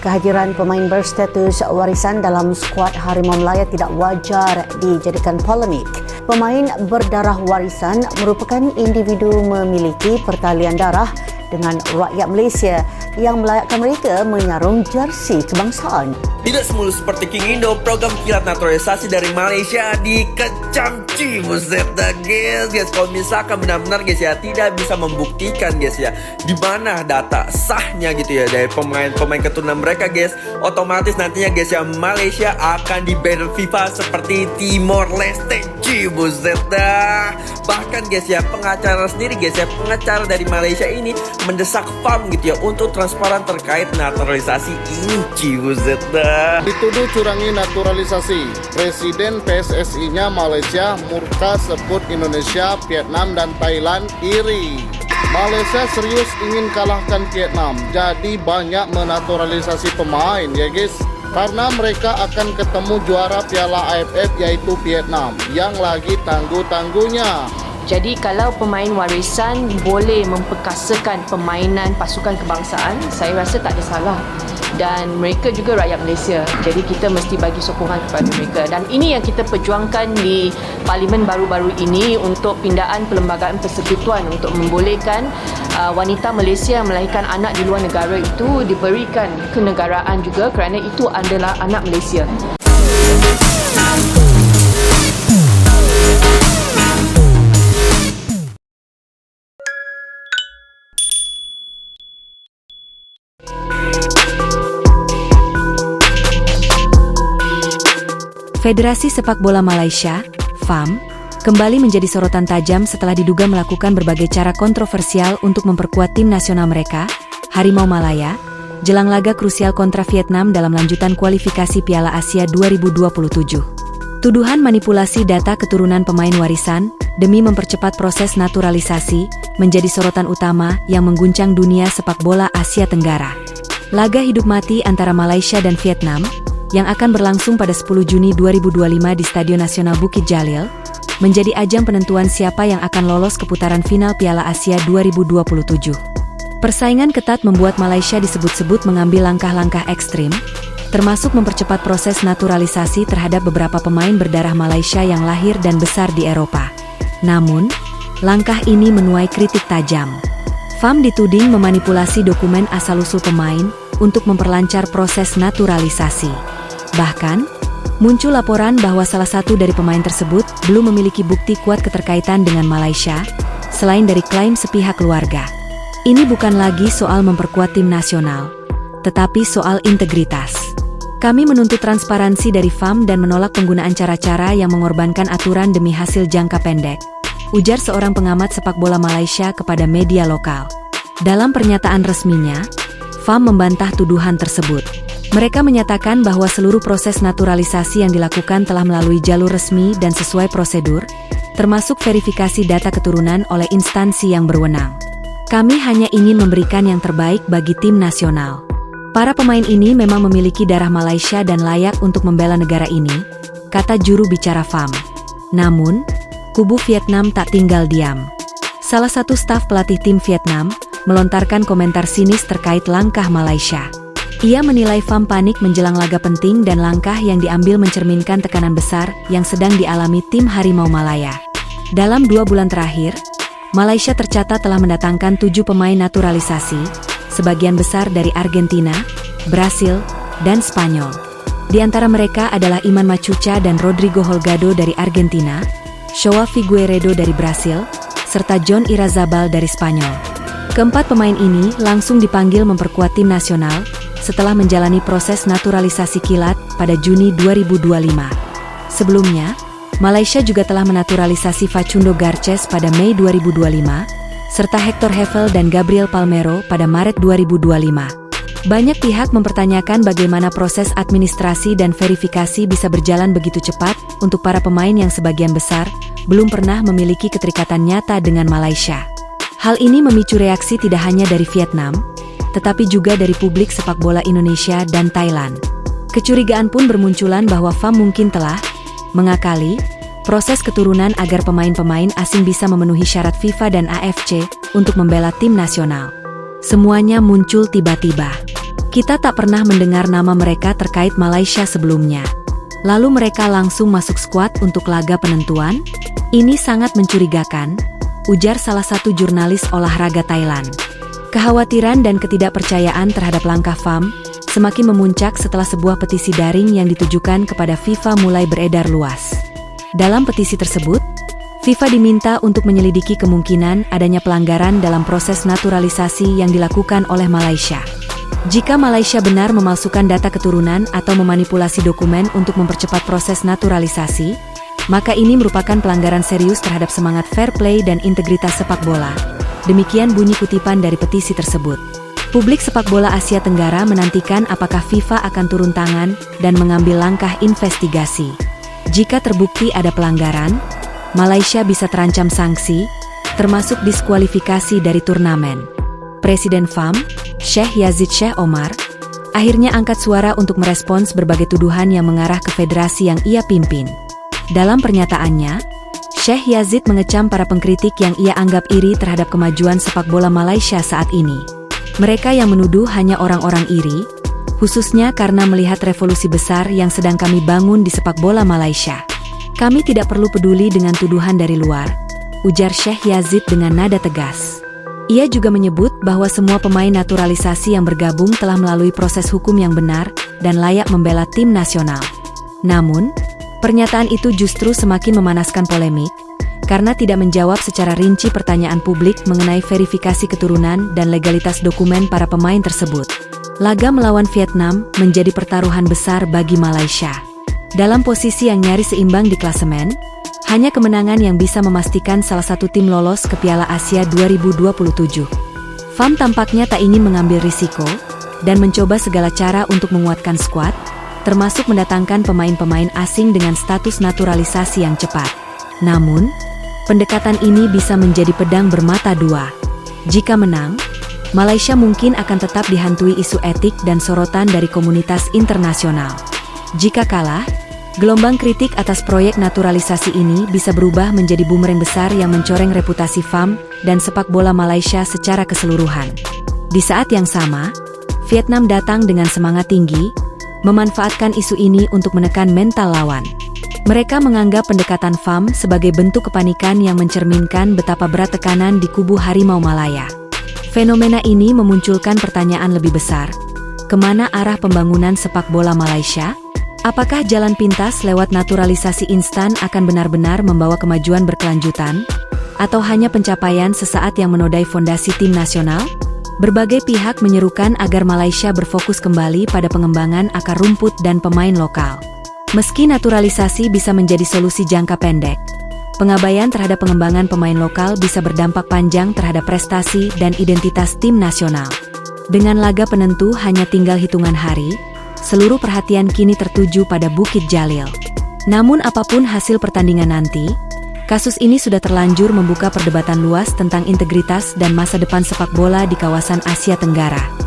Kehadiran pemain berstatus warisan dalam skuad Harimau Melaya tidak wajar dijadikan polemik. Pemain berdarah warisan merupakan individu memiliki pertalian darah dengan rakyat Malaysia yang melayakkan mereka menyarung jersey kebangsaan. Tidak semulus seperti King Indo, program kilat naturalisasi dari Malaysia dikecam buset dah guys. Kalau misalkan benar-benar guys ya tidak bisa membuktikan guys ya di mana data sahnya gitu ya dari pemain-pemain keturunan mereka guys, otomatis nantinya guys ya Malaysia akan di-ban FIFA seperti Timor Leste. Buset dah. Bahkan guys ya pengacara sendiri guys ya, pengacara dari Malaysia ini mendesak FAM gitu ya untuk transparan terkait naturalisasi ini. Buset dah. Dituduh curangi naturalisasi. Presiden PSSI-nya Malaysia murka sebut Indonesia, Vietnam dan Thailand iri. Malaysia serius ingin kalahkan Vietnam, jadi banyak menaturalisasi pemain ya guys. Karena mereka akan ketemu juara Piala AFF yaitu Vietnam yang lagi tangguh-tangguhnya. Jadi kalau pemain warisan boleh memperkasakan permainan pasukan kebangsaan, saya rasa tak ada salah. Dan mereka juga rakyat Malaysia. Jadi kita mesti bagi sokongan kepada mereka. Dan ini yang kita perjuangkan di parlimen baru-baru ini untuk pindaan perlembagaan persekutuan untuk membolehkan wanita Malaysia yang melahirkan anak di luar negara itu diberikan kenegaraan juga kerana itu adalah anak Malaysia. Federasi Sepak Bola Malaysia, FAM, kembali menjadi sorotan tajam setelah diduga melakukan berbagai cara kontroversial untuk memperkuat tim nasional mereka, Harimau Malaya, jelang laga krusial kontra Vietnam dalam lanjutan kualifikasi Piala Asia 2027. Tuduhan manipulasi data keturunan pemain warisan demi mempercepat proses naturalisasi menjadi sorotan utama yang mengguncang dunia sepak bola Asia Tenggara. Laga hidup mati antara Malaysia dan Vietnam yang akan berlangsung pada 10 Juni 2025 di Stadion Nasional Bukit Jalil, menjadi ajang penentuan siapa yang akan lolos ke putaran final Piala Asia 2027. Persaingan ketat membuat Malaysia disebut-sebut mengambil langkah-langkah ekstrim, termasuk mempercepat proses naturalisasi terhadap beberapa pemain berdarah Malaysia yang lahir dan besar di Eropa. Namun, langkah ini menuai kritik tajam. FAM dituding memanipulasi dokumen asal-usul pemain untuk memperlancar proses naturalisasi. Bahkan, muncul laporan bahwa salah satu dari pemain tersebut belum memiliki bukti kuat keterkaitan dengan Malaysia, selain dari klaim sepihak keluarga. Ini bukan lagi soal memperkuat tim nasional, tetapi soal integritas. Kami menuntut transparansi dari FAM dan menolak penggunaan cara-cara yang mengorbankan aturan demi hasil jangka pendek, ujar seorang pengamat sepak bola Malaysia kepada media lokal. Dalam pernyataan resminya, FAM membantah tuduhan tersebut. Mereka menyatakan bahwa seluruh proses naturalisasi yang dilakukan telah melalui jalur resmi dan sesuai prosedur, termasuk verifikasi data keturunan oleh instansi yang berwenang. Kami hanya ingin memberikan yang terbaik bagi tim nasional. Para pemain ini memang memiliki darah Malaysia dan layak untuk membela negara ini, kata juru bicara FAM. Namun, kubu Vietnam tak tinggal diam. Salah satu staf pelatih tim Vietnam melontarkan komentar sinis terkait langkah Malaysia. Ia menilai FAM panik menjelang laga penting dan langkah yang diambil mencerminkan tekanan besar yang sedang dialami tim Harimau Malaya. Dalam 2 bulan terakhir, Malaysia tercatat telah mendatangkan 7 pemain naturalisasi, sebagian besar dari Argentina, Brasil, dan Spanyol. Di antara mereka adalah Iman Machuca dan Rodrigo Holgado dari Argentina, Joao Figueiredo dari Brasil, serta John Irazabal dari Spanyol. Keempat pemain ini langsung dipanggil memperkuat tim nasional setelah menjalani proses naturalisasi kilat pada Juni 2025. Sebelumnya, Malaysia juga telah menaturalisasi Facundo Garces pada Mei 2025, serta Hector Hevel dan Gabriel Palmero pada Maret 2025. Banyak pihak mempertanyakan bagaimana proses administrasi dan verifikasi bisa berjalan begitu cepat untuk para pemain yang sebagian besar belum pernah memiliki keterikatan nyata dengan Malaysia. Hal ini memicu reaksi tidak hanya dari Vietnam, tetapi juga dari publik sepak bola Indonesia dan Thailand. Kecurigaan pun bermunculan bahwa FAM mungkin telah mengakali proses keturunan agar pemain-pemain asing bisa memenuhi syarat FIFA dan AFC untuk membela tim nasional. Semuanya muncul tiba-tiba. Kita tak pernah mendengar nama mereka terkait Malaysia sebelumnya. Lalu mereka langsung masuk skuad untuk laga penentuan? Ini sangat mencurigakan, ujar salah satu jurnalis olahraga Thailand. Kekhawatiran dan ketidakpercayaan terhadap langkah FAM semakin memuncak setelah sebuah petisi daring yang ditujukan kepada FIFA mulai beredar luas. Dalam petisi tersebut, FIFA diminta untuk menyelidiki kemungkinan adanya pelanggaran dalam proses naturalisasi yang dilakukan oleh Malaysia. Jika Malaysia benar memalsukan data keturunan atau memanipulasi dokumen untuk mempercepat proses naturalisasi, maka ini merupakan pelanggaran serius terhadap semangat fair play dan integritas sepak bola. Demikian bunyi kutipan dari petisi tersebut. Publik sepak bola Asia Tenggara menantikan apakah FIFA akan turun tangan dan mengambil langkah investigasi. Jika terbukti ada pelanggaran, Malaysia bisa terancam sanksi, termasuk diskualifikasi dari turnamen. Presiden FAM, Sheikh Yazid Sheikh Omar, akhirnya angkat suara untuk merespons berbagai tuduhan yang mengarah ke federasi yang ia pimpin. Dalam pernyataannya, Sheikh Yazid mengecam para pengkritik yang ia anggap iri terhadap kemajuan sepak bola Malaysia saat ini. Mereka yang menuduh hanya orang-orang iri, khususnya karena melihat revolusi besar yang sedang kami bangun di sepak bola Malaysia. Kami tidak perlu peduli dengan tuduhan dari luar, ujar Sheikh Yazid dengan nada tegas. Ia juga menyebut bahwa semua pemain naturalisasi yang bergabung telah melalui proses hukum yang benar dan layak membela tim nasional. Namun, pernyataan itu justru semakin memanaskan polemik, karena tidak menjawab secara rinci pertanyaan publik mengenai verifikasi keturunan dan legalitas dokumen para pemain tersebut. Laga melawan Vietnam menjadi pertaruhan besar bagi Malaysia. Dalam posisi yang nyaris seimbang di klasemen, hanya kemenangan yang bisa memastikan salah satu tim lolos ke Piala Asia 2027. FAM tampaknya tak ingin mengambil risiko, dan mencoba segala cara untuk menguatkan skuad, termasuk mendatangkan pemain-pemain asing dengan status naturalisasi yang cepat. Namun, pendekatan ini bisa menjadi pedang bermata dua. Jika menang, Malaysia mungkin akan tetap dihantui isu etik dan sorotan dari komunitas internasional. Jika kalah, gelombang kritik atas proyek naturalisasi ini bisa berubah menjadi bumerang besar yang mencoreng reputasi FAM dan sepak bola Malaysia secara keseluruhan. Di saat yang sama, Vietnam datang dengan semangat tinggi, memanfaatkan isu ini untuk menekan mental lawan. Mereka menganggap pendekatan FAM sebagai bentuk kepanikan yang mencerminkan betapa berat tekanan di kubu Harimau Malaya. Fenomena ini memunculkan pertanyaan lebih besar. Kemana arah pembangunan sepak bola Malaysia? Apakah jalan pintas lewat naturalisasi instan akan benar-benar membawa kemajuan berkelanjutan? Atau hanya pencapaian sesaat yang menodai fondasi tim nasional? Berbagai pihak menyerukan agar Malaysia berfokus kembali pada pengembangan akar rumput dan pemain lokal. Meski naturalisasi bisa menjadi solusi jangka pendek, pengabaian terhadap pengembangan pemain lokal bisa berdampak panjang terhadap prestasi dan identitas tim nasional. Dengan laga penentu hanya tinggal hitungan hari, seluruh perhatian kini tertuju pada Bukit Jalil. Namun apapun hasil pertandingan nanti, kasus ini sudah terlanjur membuka perdebatan luas tentang integritas dan masa depan sepak bola di kawasan Asia Tenggara.